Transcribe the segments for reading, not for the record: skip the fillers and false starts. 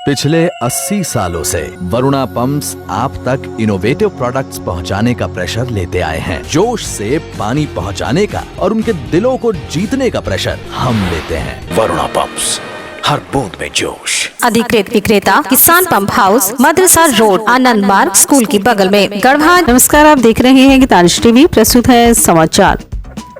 पिछले 80 सालों से वरुणा पंप्स आप तक इनोवेटिव प्रोडक्ट्स पहुंचाने का प्रेशर लेते आए हैं। जोश से पानी पहुंचाने का और उनके दिलों को जीतने का प्रेशर हम लेते हैं। वरुणा पंप्स, हर बूंद में जोश। अधिकृत विक्रेता किसान पंप हाउस, मदरसा रोड, आनंद मार्ग स्कूल की बगल में, गढ़वा। नमस्कार, आप देख रहे हैं गीतांश टीवी। प्रस्तुत है समाचार।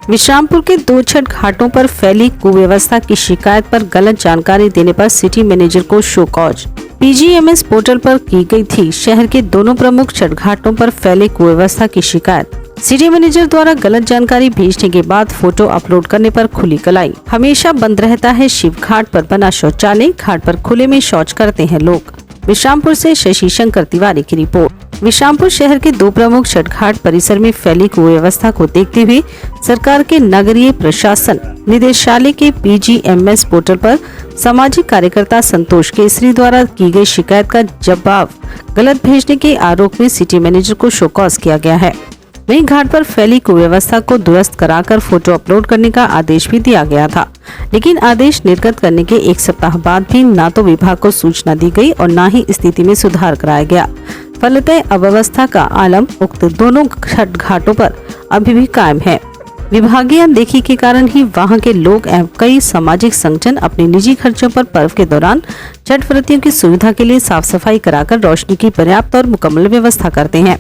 विश्रामपुर के 2 छठ घाटों पर फैली कुव्यवस्था की शिकायत पर गलत जानकारी देने पर सिटी मैनेजर को शो कॉज। पीजीएमएस पोर्टल पर की गई थी शहर के दोनों प्रमुख छठ घाटों पर फैले कुव्यवस्था की शिकायत। सिटी मैनेजर द्वारा गलत जानकारी भेजने के बाद फोटो अपलोड करने पर खुली कलाई। हमेशा बंद रहता है शिव घाट पर बना शौचालय, घाट पर खुले में शौच करते हैं लोग। विश्रामपुर से शशि शंकर तिवारी की रिपोर्ट। विश्रामपुर शहर के 2 प्रमुख छठ घाट परिसर में फैली कुव्यवस्था को देखते हुए सरकार के नगरीय प्रशासन निदेशालय के पीजीएमएस पोर्टल पर सामाजिक कार्यकर्ता संतोष केसरी द्वारा की गई शिकायत का जवाब गलत भेजने के आरोप में सिटी मैनेजर को शोकॉज किया गया है। वहीं घाट पर फैली कुव्यवस्था को दुरुस्त कराकर फोटो अपलोड करने का आदेश भी दिया गया था, लेकिन आदेश निर्गत करने के 1 सप्ताह बाद भी न तो विभाग को सूचना दी गई और न ही स्थिति में सुधार कराया गया। फलतः अव्यवस्था का आलम उक्त दोनों छठ घाटों पर अभी भी कायम है। विभागीय अनदेखी के कारण ही वहां के लोग एवं कई सामाजिक संगठन अपने निजी खर्चों पर पर्व के दौरान छठ व्रतियों की सुविधा के लिए साफ सफाई कराकर रोशनी की पर्याप्त और मुकम्मल व्यवस्था करते हैं।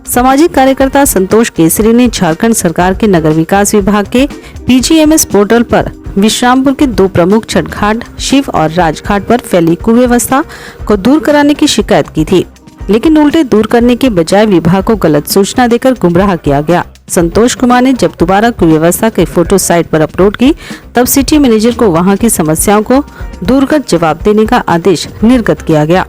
सामाजिक कार्यकर्ता संतोष केसरी ने झारखंड सरकार के नगर विकास विभाग के पीजीएमएस पोर्टल पर विश्रामपुर के 2 प्रमुख छठ घाट शिव और राजघाट पर फैली कुव्यवस्था को दूर कराने की शिकायत की थी, लेकिन उल्टे दूर करने के बजाय विभाग को गलत सूचना देकर गुमराह किया गया। संतोष कुमार ने जब दोबारा कुव्यवस्था के फोटो साइट पर अपलोड की, तब सिटी मैनेजर को वहां की समस्याओं को दूरगत जवाब देने का आदेश निर्गत किया गया।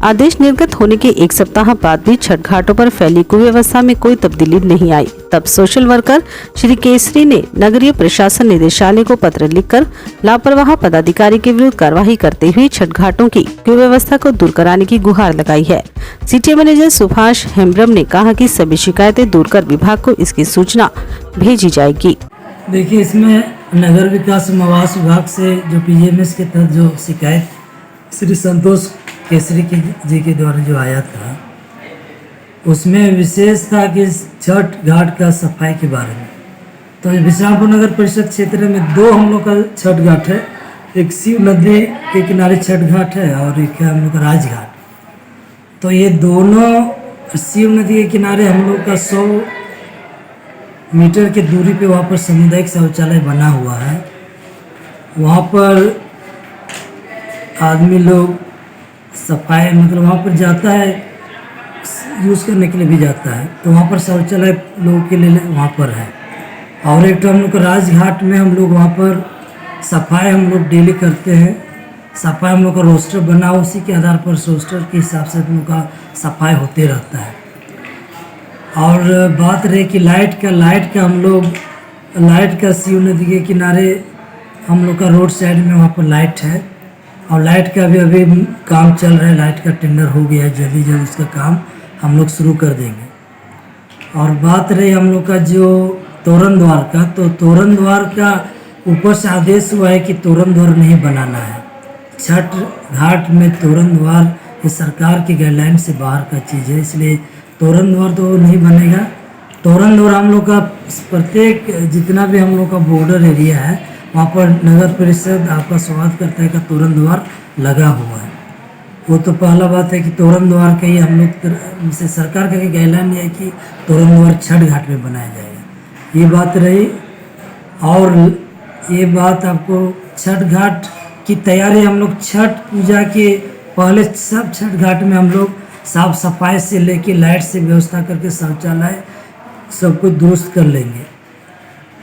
आदेश निर्गत होने के 1 सप्ताह बाद भी छठ घाटों पर फैली कुव्यवस्था में कोई तब्दीली नहीं आई। तब सोशल वर्कर श्री केसरी ने नगरीय प्रशासन निदेशालय को पत्र लिखकर लापरवाह पदाधिकारी के विरुद्ध कार्रवाई करते हुए छठ घाटों की कुव्यवस्था को दूर कराने की गुहार लगाई है। सिटी मैनेजर सुभाष हेम्ब्रम ने कहा कि सभी शिकायतें दूर कर विभाग को इसकी सूचना भेजी जाएगी। देखिए, इसमें नगर विकास आवास विभाग से जो पीजीएमएस के तहत जो शिकायत श्री संतोष केसरी जी के द्वारा जो आया था, उसमें विशेष था कि छठ घाट का सफाई के बारे में। तो विश्रामपुर नगर परिषद क्षेत्र में 2 हम लोग का छठ घाट है। एक शिव नदी के किनारे छठ घाट है और एक है हम लोग का राजघाट। तो ये दोनों शिव नदी के किनारे हम लोग का 100 मीटर की दूरी पे वहाँ पर सामुदायिक शौचालय बना हुआ है। वहाँ पर आदमी लोग सफाई मतलब वहाँ पर जाता है, यूज़ करने के लिए भी जाता है। तो वहाँ पर शौचालय लोगों के लिए वहाँ पर है। और एक तो हम लोग का राजघाट में हम लोग वहाँ पर सफाई हम लोग डेली करते हैं। सफाई हम लोग का रोस्टर बना, उसी के आधार पर रोस्टर के हिसाब से हम लोग का सफाई होते रहता है। और बात रहे कि लाइट का हम लोग लाइट का शिव नदी के किनारे हम लोग का रोड साइड में वहाँ पर लाइट है और लाइट का भी अभी काम चल रहा है। लाइट का टेंडर हो गया है, जल्दी उसका काम हम लोग शुरू कर देंगे। और बात रही हम लोग का जो तोरण द्वार का, तो तोरण द्वार का ऊपर से आदेश हुआ है कि तोरण द्वार नहीं बनाना है। छठ घाट में तोरण द्वार ये सरकार की गाइडलाइन से बाहर का चीज़ है, इसलिए तोरण द्वार तो नहीं बनेगा। तोरण द्वार हम लोग का प्रत्येक जितना भी हम लोग का बॉर्डर एरिया है वहाँ पर नगर परिषद आपका स्वागत करता है का तोरण द्वार लगा हुआ है। वो तो पहला बात है कि तोरण द्वार का ही हम लोग से सरकार का गाइडलाइन है कि तोरण द्वार छठ घाट में बनाया जाएगा। ये बात रही। और ये बात आपको छठ घाट की तैयारी हम लोग छठ पूजा के पहले सब छठ घाट में हम लोग साफ सफाई से लेके लाइट से व्यवस्था करके शौचालय सब कुछ दुरुस्त कर लेंगे।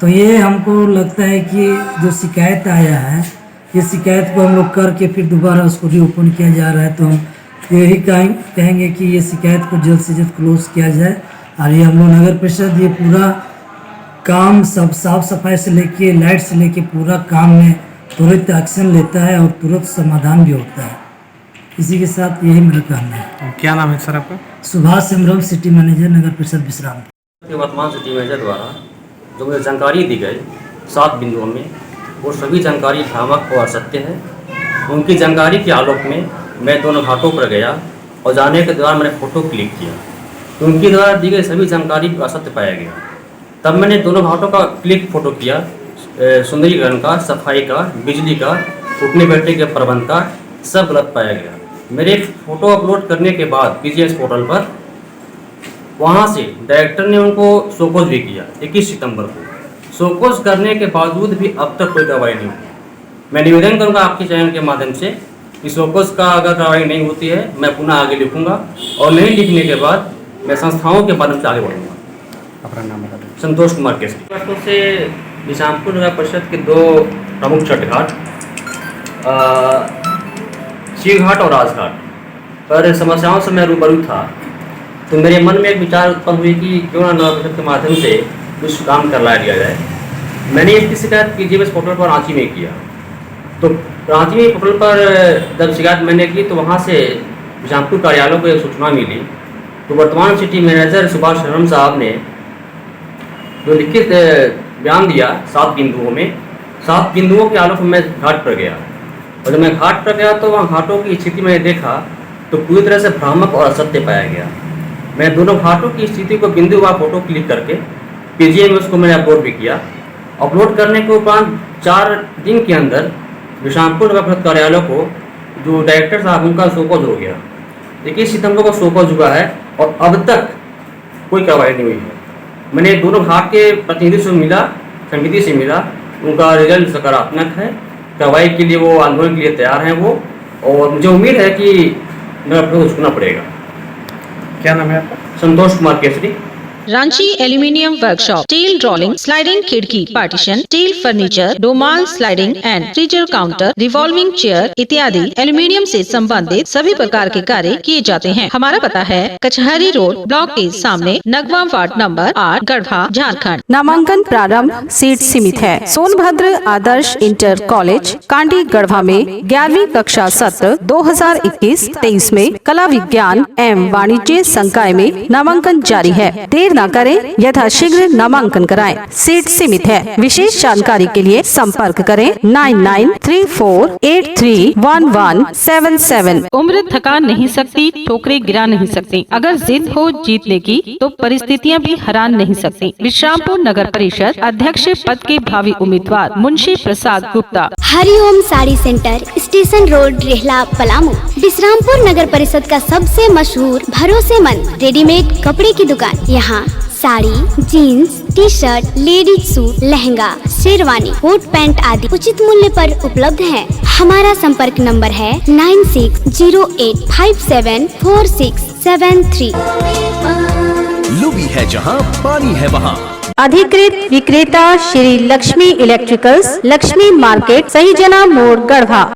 तो ये हमको लगता है कि जो शिकायत आया है, ये शिकायत को हम लोग करके फिर दोबारा उसको रीओपन किया जा रहा है। तो हम यही कहेंगे कि ये शिकायत को जल्द से जल्द क्लोज किया जाए। और ये हम लोग नगर परिषद ये पूरा काम सब साफ सफाई से लेके लाइट से लेके पूरा काम में तुरंत एक्शन लेता है और तुरंत समाधान भी होता है। इसी के साथ यही मेरा कहना है। क्या नाम है सर आपका? सुभाष हेम्ब्रम, सिटी मैनेजर नगर परिषद विश्रामपुर। वर्तमान सिटी मैनेजर द्वारा जो मुझे जानकारी दी गई 7 बिंदुओं में, वो सभी जानकारी भ्रामक और असत्य है। उनकी जानकारी के आलोक में मैं दोनों घाटों पर गया और जाने के दौरान मैंने फ़ोटो क्लिक किया तो उनके द्वारा दी गई सभी जानकारी असत्य पाया गया। तब मैंने दोनों घाटों का क्लिक फ़ोटो किया, सुंदरीकरण का, सफाई का, बिजली का, उठने बैठने के प्रबंध का, सब गलत पाया गया। मेरे फ़ोटो अपलोड करने के बाद पीजीएस पोर्टल पर वहाँ से डायरेक्टर ने उनको शोकॉज भी किया 21 सितंबर को। शोकॉज करने के बावजूद भी अब तक कोई कार्रवाई नहीं हुई। मैं निवेदन करूँगा आपके चैनल के माध्यम से कि शोकॉज का अगर कार्रवाई नहीं होती है मैं पुनः आगे लिखूँगा और नहीं लिखने के बाद मैं संस्थाओं के माध्यम से आगे बढ़ूँगा। अपना नाम बता दें। संतोष कुमार केसरी। वर्षों से बिशामपुर नगर परिषद के 2 प्रमुख छठ घाट, शिव घाट और राजघाट पर समस्याओं से मैं रूबरू था तो मेरे मन में एक विचार उत्पन्न हुई कि क्यों ना नगर परिषद के माध्यम से कुछ काम करवा लिया जाए। मैंने इसकी शिकायत पीजीएस पोर्टल पर रांची में किया तो रांची में पोर्टल पर जब शिकायत मैंने की तो वहाँ से बिशामपुर कार्यालय को एक सूचना मिली तो वर्तमान सिटी मैनेजर सुभाष शर्मा साहब ने जो लिखित बयान दिया 7 बिंदुओं में, 7 बिंदुओं के आलोक में मैं घाट पर गया और जब मैं घाट पर गया तो वहाँ घाटों की स्थिति मैंने देखा तो पूरी तरह से भ्रामक और असत्य पाया गया। मैं दोनों घाटों की स्थिति को बिंदु व फोटो क्लिक करके पीजीए में उसको मैंने अपलोड भी किया। अपलोड करने के उपरांत 4 दिन के अंदर बिशामपुर नगर परिषद कार्यालय को जो डायरेक्टर साहब उनका शोकॉज हो गया। 21 सितंबर को शोकॉज हुआ है और अब तक कोई कार्रवाई नहीं हुई है। मैंने दोनों घाट के प्रतिनिधि से मिला, समिति से मिला, उनका रिजल्ट सकारात्मक है। कार्रवाई के लिए वो आंदोलन के लिए तैयार हैं वो, और मुझे उम्मीद है कि नगर परिषद को झुकना पड़ेगा। क्या नाम है आपका? Santosh Kumar Kesari. Ranchi aluminium workshop, steel rolling, sliding खिड़की, पार्टीशन, स्टील फर्नीचर, डोमाल sliding and freezer counter, revolving chair इत्यादि एल्यूमिनियम से संबंधित सभी प्रकार के कार्य किए जाते हैं। हमारा पता है कचहरी रोड, ब्लॉक के सामने, नगवा वार्ड नंबर 8, गढ़वा, झारखंड। नामांकन प्रारंभ, सीट सीमित है। सोनभद्र आदर्श इंटर कॉलेज कांडी गढ़वा में 11वीं कक्षा सत्र 2021-23 में कला विज्ञान एवं वाणिज्य संकाय में नामांकन जारी है। देर न करें, यथाशीघ्र नामांकन कराएं। सीट सीमित है। विशेष जानकारी के लिए संपर्क करें 9934831177। उम्र थका नहीं सकती, ठोकरें गिरा नहीं सकती। अगर जिद हो जीतने की तो परिस्थितियां भी हरा नहीं सकती। विश्रामपुर नगर परिषद अध्यक्ष पद के भावी उम्मीदवार Munshi Prasad Gupta. Hariom sari centre, station road, Rehla, Palamu. Vishrampur नगर परिषद का सबसे मशहूर भरोसेमंद रेडीमेड कपड़े की दुकान। यहाँ sari, jeans, T shirt, ladies suit, lehenga, sherwani, coat pant आदि उचित मूल्य पर उपलब्ध है। हमारा संपर्क नंबर है 9608574673। लुबी है जहां पानी है वहां। अधिकृत विक्रेता श्री लक्ष्मी इलेक्ट्रिकल्स, लक्ष्मी मार्केट, सही जना मोड़, गढ़वा।